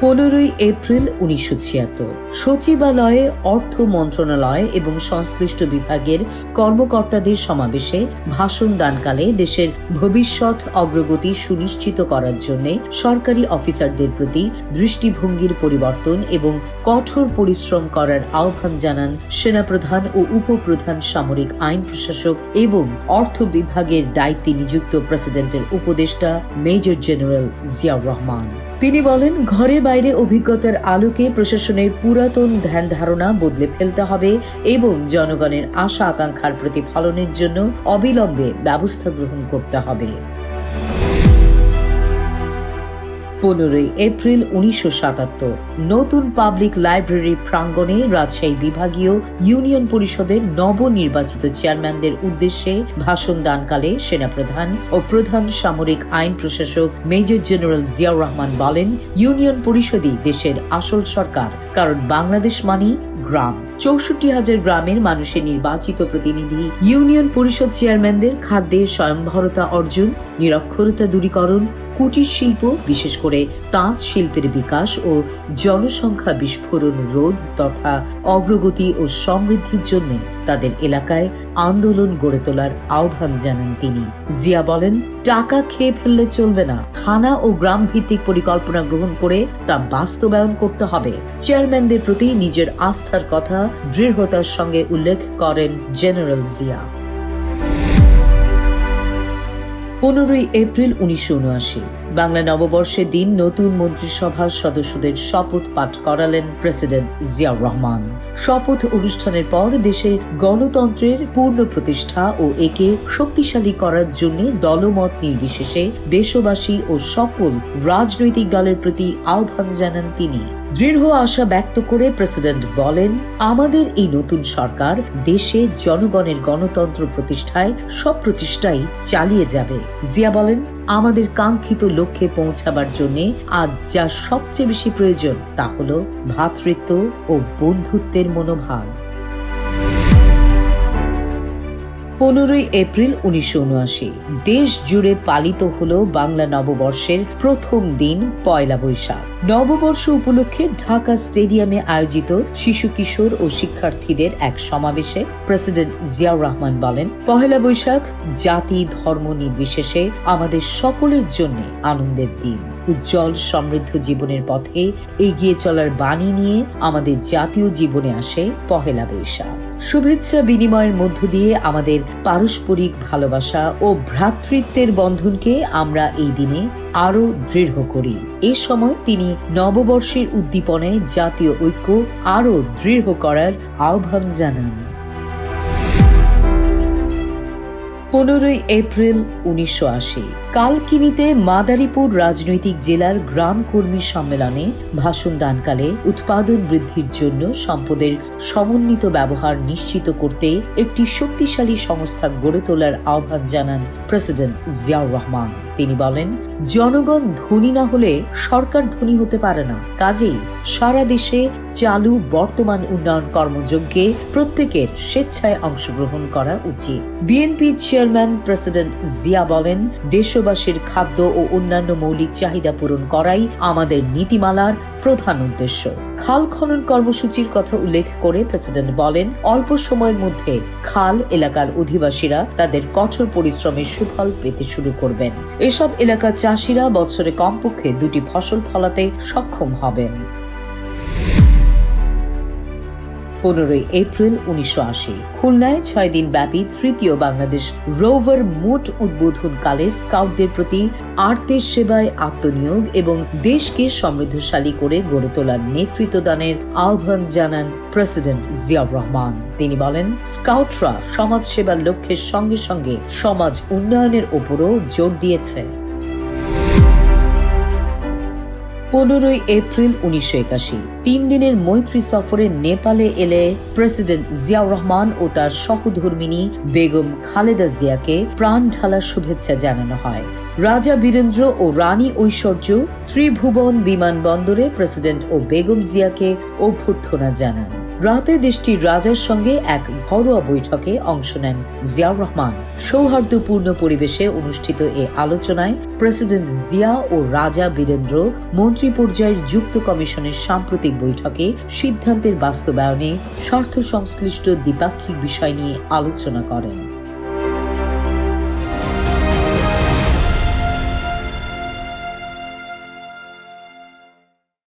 15 April 1976 সচিবালয়ে অর্থ মন্ত্রণালয় এবং সংশ্লিষ্ট বিভাগের কর্মকর্তাদের সমাবেশে ভাষণ দানকালে দেশের ভবিষ্যৎ অগ্রগতি সুনিশ্চিত করার জন্য সরকারি অফিসারদের প্রতি দৃষ্টিভঙ্গির পরিবর্তন এবং কঠোর পরিশ্রম করার আহ্বান জানান সেনাপ্রধান ও উপপ্রধান সামরিক আইন প্রশাসক এবং অর্থ বিভাগের দায়িত্বে নিযুক্ত প্রেসিডেন্টের উপদেষ্টা মেজর জেনারেল জিয়াউর রহমান। তিনি বলেন, ঘরে বাইরে অভিজ্ঞতার আলোকে প্রশাসনের পুরাতন ধ্যান ধারণা বদলে ফেলতে হবে এবং জনগণের আশা আকাঙ্ক্ষার প্রতিফলনের জন্য অবিলম্বে ব্যবস্থা গ্রহণ করতে হবে। 15 এপ্রিল 1977 নতুন পাবলিক লাইব্রেরি প্রাঙ্গণে রাজশাহী বিভাগীয় ইউনিয়ন পরিষদের নবনির্বাচিত চেয়ারম্যানদের উদ্দেশ্যে ভাষণ দানকালে সেনাপ্রধান ও প্রধান সামরিক আইন প্রশাসক মেজর জেনারেল জিয়াউর রহমান বলেন, ইউনিয়ন পরিষদই দেশের আসল সরকার, কারণ বাংলাদেশ মানেই গ্রাম। 64,000 গ্রামের মানুষের নির্বাচিত প্রতিনিধি ইউনিয়ন পরিষদ চেয়ারম্যানদের খাদ্যে স্বয়ংভরতা অর্জন, নিরক্ষরতা দূরীকরণ, কুটির শিল্প বিশেষ করে তাঁত শিল্পের বিকাশ ও জনসংখ্যা বিস্ফোরণ রোধ তথা অগ্রগতি ও সমৃদ্ধির জন্য তাদের এলাকায় আন্দোলন গড়ে তোলার আহ্বান জানান তিনি। জিয়া বলেন, টাকা খেয়ে ফেললে চলবে না, থানা ও গ্রাম ভিত্তিক পরিকল্পনা গ্রহণ করে তা বাস্তবায়ন করতে হবে। চেয়ারম্যানদের প্রতি নিজের আস্থার কথা দৃঢ়তার সঙ্গে উল্লেখ করেন জেনারেল জিয়া। 15 এপ্রিল 1979 বাংলা নববর্ষের দিন নতুন মন্ত্রিসভার সদস্যদের শপথ পাঠ করালেন প্রেসিডেন্ট জিয়াউর রহমান। শপথ অনুষ্ঠানের পর দেশে গণতন্ত্রের পূর্ণ প্রতিষ্ঠা ও একে শক্তিশালী করার জন্য দলমত নির্বিশেষে দেশবাসী ও সকল রাজনৈতিক দলের প্রতি আহ্বান জানান তিনি। দৃঢ় আশা ব্যক্ত করে প্রেসিডেন্ট বলেন, আমাদের এই নতুন সরকার দেশে জনগণের গণতন্ত্র প্রতিষ্ঠায় সব প্রচেষ্টাই চালিয়ে যাবে। জিয়া বলেন, আমাদের কাঙ্ক্ষিত লক্ষ্যে পৌঁছাবার জন্য আজ যা সবচেয়ে বেশি প্রয়োজন তা হল ভ্রাতৃত্ব ও বন্ধুত্বের মনোভাব। 15 এপ্রিল 1979 দেশ জুড়ে পালিত হলো বাংলা নববর্ষের প্রথম দিন পয়লা বৈশাখ। নববর্ষ উপলক্ষে ঢাকা স্টেডিয়ামে আয়োজিত শিশু কিশোর ও শিক্ষার্থীদের এক সমাবেশে প্রেসিডেন্ট জিয়াউর রহমান বলেন, পহেলা বৈশাখ জাতি ধর্ম নির্বিশেষে আমাদের সকলের জন্য আনন্দের দিন। উজ্জ্বল সমৃদ্ধ জীবনের পথে এগিয়ে চলার বাণী নিয়ে আমাদের জাতীয় জীবনে আসে পহেলা বৈশাখ। শুভেচ্ছা বিনিময়ের মধ্য দিয়ে আমাদের পারস্পরিক ভালোবাসা ও ভ্রাতৃত্বের বন্ধনকে আমরা এই দিনে আরো দৃঢ় করি। এ সময় তিনি নববর্ষের উদ্দীপনায় জাতীয় ঐক্য আরো দৃঢ় করার আহ্বান জানান। 15 এপ্রিল 1980 কালকিনিতে মাদারীপুর রাজনৈতিক জেলার গ্রাম কর্মী সম্মেলনে ভাষণ দানকালে উৎপাদন বৃদ্ধির জন্য সম্পদের সমন্বিত ব্যবহার নিশ্চিত করতে একটি শক্তিশালী সংস্থা গড়ে তোলার আহ্বান জানান প্রেসিডেন্ট জিয়াউর রহমান। তিনি বলেন, জনগণ ধনী না হলে সরকার ধনী হতে পারে না, কাজেই সারা দেশে চালু বর্তমান উন্নয়ন কর্মযজ্ঞে প্রত্যেকের স্বেচ্ছায় অংশগ্রহণ করা উচিত। বিএনপি চেয়ারম্যান প্রেসিডেন্ট জিয়া বলেন, দেশবাসীর খাদ্য ও অন্যান্য মৌলিক চাহিদা পূরণ করাই আমাদের নীতিমালার প্রধান উদ্দেশ্য। খাল খনন কর্মসূচির কথা উল্লেখ করে প্রেসিডেন্ট বলেন, অল্প সময়ের মধ্যে খাল এলাকার অধিবাসীরা তাদের কঠোর পরিশ্রমের সুফল পেতে শুরু করবেন। এসব এলাকার চাষিরা বছরে কমপক্ষে 2টি ফসল ফলাতে সক্ষম হবেন। 15 এপ্রিল 1980 খুলনায় 6 দিন ব্যাপী তৃতীয় বাংলাদেশ রোভার মোট উদ্বোধনকালে স্কাউটদের প্রতি আর্তের সেবায় আত্মনিয়োগ এবং দেশকে সমৃদ্ধশালী করে গড়ে তোলার নেতৃত্ব দানের আহ্বান জানান প্রেসিডেন্ট জিয়াউর রহমান। তিনি বলেন, স্কাউটরা সমাজ সেবার লক্ষ্যের সঙ্গে সঙ্গে সমাজ উন্নয়নের উপরও জোর দিয়েছে। 15 এপ্রিল 1981 3 দিনের মৈত্রী সফরে নেপালে এলে প্রেসিডেন্ট জিয়াউর রহমান ও তার সহধর্মিণী বেগম খালেদা জিয়াকে প্রাণ ঢালা শুভেচ্ছা জানানো হয়। রাজা বীরেন্দ্র ও রানী ঐশ্বর্য ত্রিভুবন বিমানবন্দরে প্রেসিডেন্ট ও বেগম জিয়াকে অভ্যর্থনা জানান। রাতে দেশটির রাজার সঙ্গে এক ঘরোয়া বৈঠকে অংশ নেন জিয়াউর রহমান। সৌহার্দ্যপূর্ণ পরিবেশে অনুষ্ঠিত এ আলোচনায় প্রেসিডেন্ট জিয়া ও রাজা বীরেন্দ্র মন্ত্রী পর্যায়ের যুক্ত কমিশনের সাম্প্রতিক বৈঠকে সিদ্ধান্তের বাস্তবায়নে স্বার্থ সংশ্লিষ্ট দ্বিপাক্ষিক বিষয় নিয়ে আলোচনা করেন।